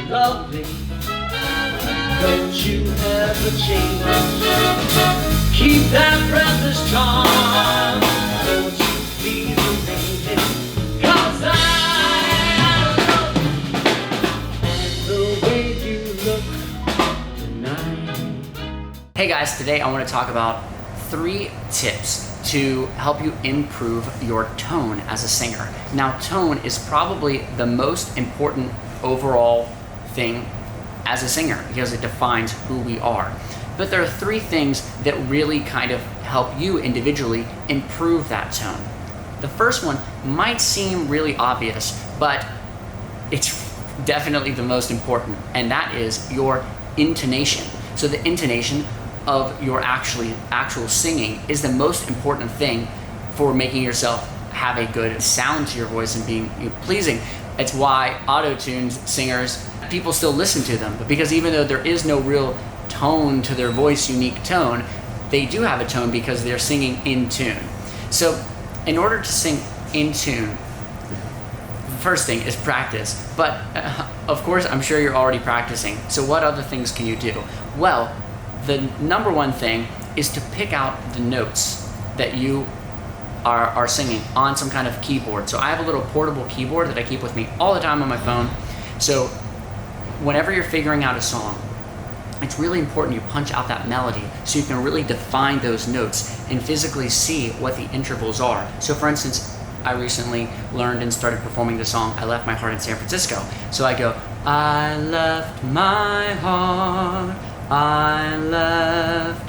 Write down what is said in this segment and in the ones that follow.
lovely. Don't you ever change. Keep that breathless charm. Don't you please remain it. 'Cause I love the way you look tonight. Hey guys, today I want to talk about 3 tips to help you improve your tone as a singer. Now, tone is probably the most important overall thing as a singer because it defines who we are. But there are 3 things that really kind of help you individually improve that tone. The first one might seem really obvious, but it's definitely the most important, and that is your intonation. So the intonation of your actual singing is the most important thing for making yourself have a good sound to your voice and being pleasing. It's why auto-tuned singers, people still listen to them, because even though there is no real tone to their voice, unique tone, they do have a tone because they're singing in tune. So in order to sing in tune, the first thing is practice, but of course I'm sure you're already practicing. So what other things can you do? Well, the number one thing is to pick out the notes that you are singing on some kind of keyboard. So I have a little portable keyboard that I keep with me all the time on my phone. So whenever you're figuring out a song, it's really important you punch out that melody so you can really define those notes and physically see what the intervals are. So for instance, I recently learned and started performing the song I Left My Heart in San Francisco. So I go, I left my heart, I left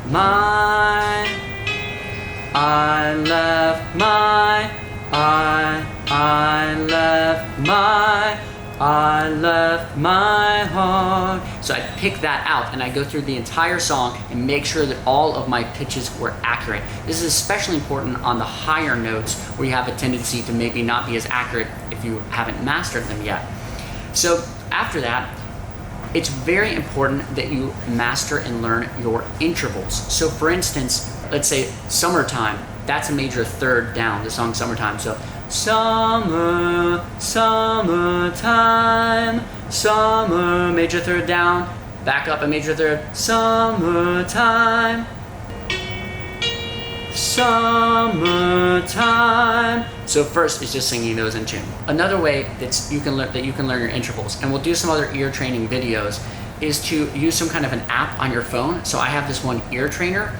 my, I left my, I left my, I left my heart. So I pick that out and I go through the entire song and make sure that all of my pitches were accurate. This is especially important on the higher notes where you have a tendency to maybe not be as accurate if you haven't mastered them yet. So after that, it's very important that you master and learn your intervals. So for instance, let's say Summertime, that's a major third down, the song Summertime. So summer, summertime, summer, major third down, back up a major third, summertime, summertime. So first is just singing those in tune. Another way that you can learn your intervals, and we'll do some other ear training videos, is to use some kind of an app on your phone. So I have this one ear trainer.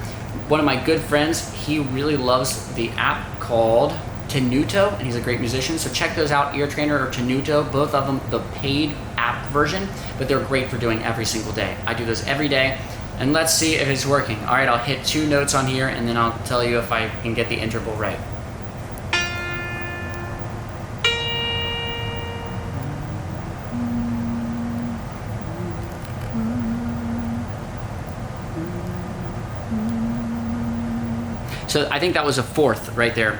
One of my good friends, he really loves the app called Tenuto, and he's a great musician. So check those out, ear trainer or Tenuto, both of them the paid app version, but they're great for doing every single day. I do those every day. And let's see if it's working. All right, I'll hit 2 notes on here and then I'll tell you if I can get the interval right. So I think that was a 4th right there.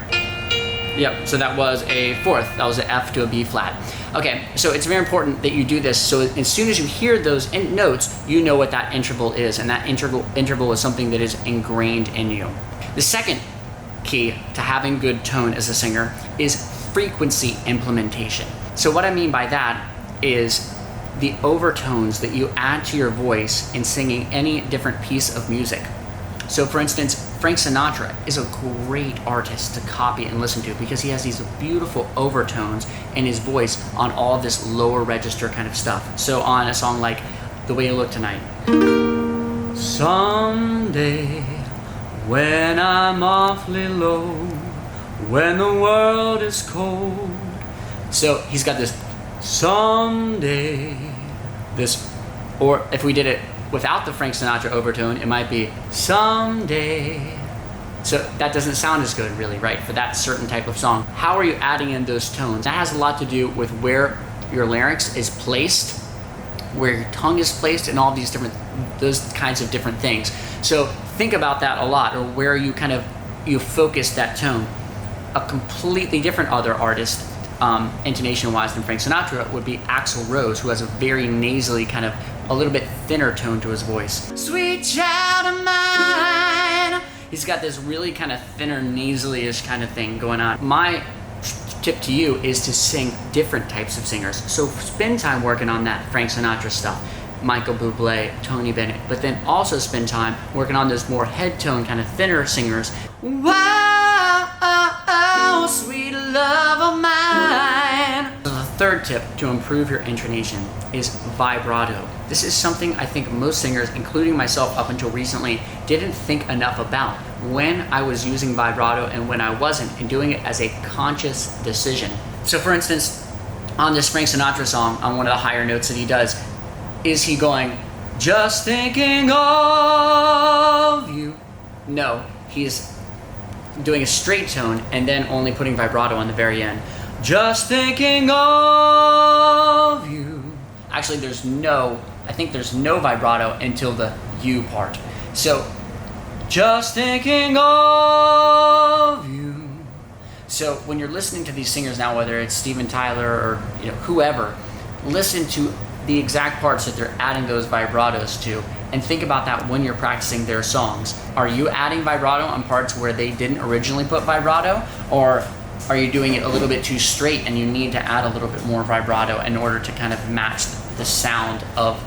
Yep, so that was a 4th. That was an F to a B flat. Okay, so it's very important that you do this so as soon as you hear those notes, you know what that interval is, and that interval is something that is ingrained in you. The second key to having good tone as a singer is frequency implementation. So what I mean by that is the overtones that you add to your voice in singing any different piece of music. So for instance, Frank Sinatra is a great artist to copy and listen to because he has these beautiful overtones in his voice on all this lower register kind of stuff. So on a song like The Way You Look Tonight. Someday when I'm awfully low, when the world is cold. So he's got this someday, this, or if we did it without the Frank Sinatra overtone, it might be someday. So that doesn't sound as good really, right, for that certain type of song. How are you adding in those tones? That has a lot to do with where your larynx is placed, where your tongue is placed, and all these different, those kinds of different things. So think about that a lot, or where you you focus that tone. A completely different other artist, intonation-wise than Frank Sinatra, would be Axl Rose, who has a very nasally kind of a little bit thinner tone to his voice. Sweet child of mine. He's got this really kind of thinner nasally-ish kind of thing going on. My tip to you is to sing different types of singers. So spend time working on that Frank Sinatra stuff, Michael Bublé, Tony Bennett, but then also spend time working on those more head tone, kind of thinner singers. Wow, sweet love of mine. The third tip to improve your intonation is vibrato. This is something I think most singers, including myself up until recently, didn't think enough about when I was using vibrato and when I wasn't, and doing it as a conscious decision. So for instance, on this Frank Sinatra song, on one of the higher notes that he does, is he going, just thinking of you? No, he's doing a straight tone and then only putting vibrato on the very end. Just thinking of you. Actually, I think there's no vibrato until the you part. So, just thinking of you. So when you're listening to these singers now, whether it's Steven Tyler or whoever, listen to the exact parts that they're adding those vibratos to, and think about that when you're practicing their songs. Are you adding vibrato on parts where they didn't originally put vibrato, or are you doing it a little bit too straight and you need to add a little bit more vibrato in order to kind of match the sound of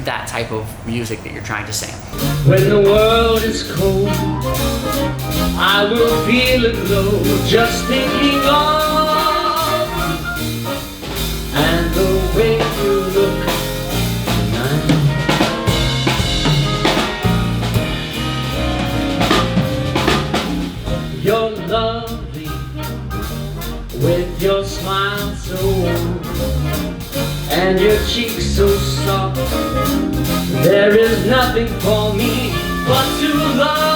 that type of music that you're trying to sing? When the world is cold, I will feel it glow, just thinking of you and the way you look tonight. You're lovely with your smile so warm and your cheeks so soft. There is nothing for me but to love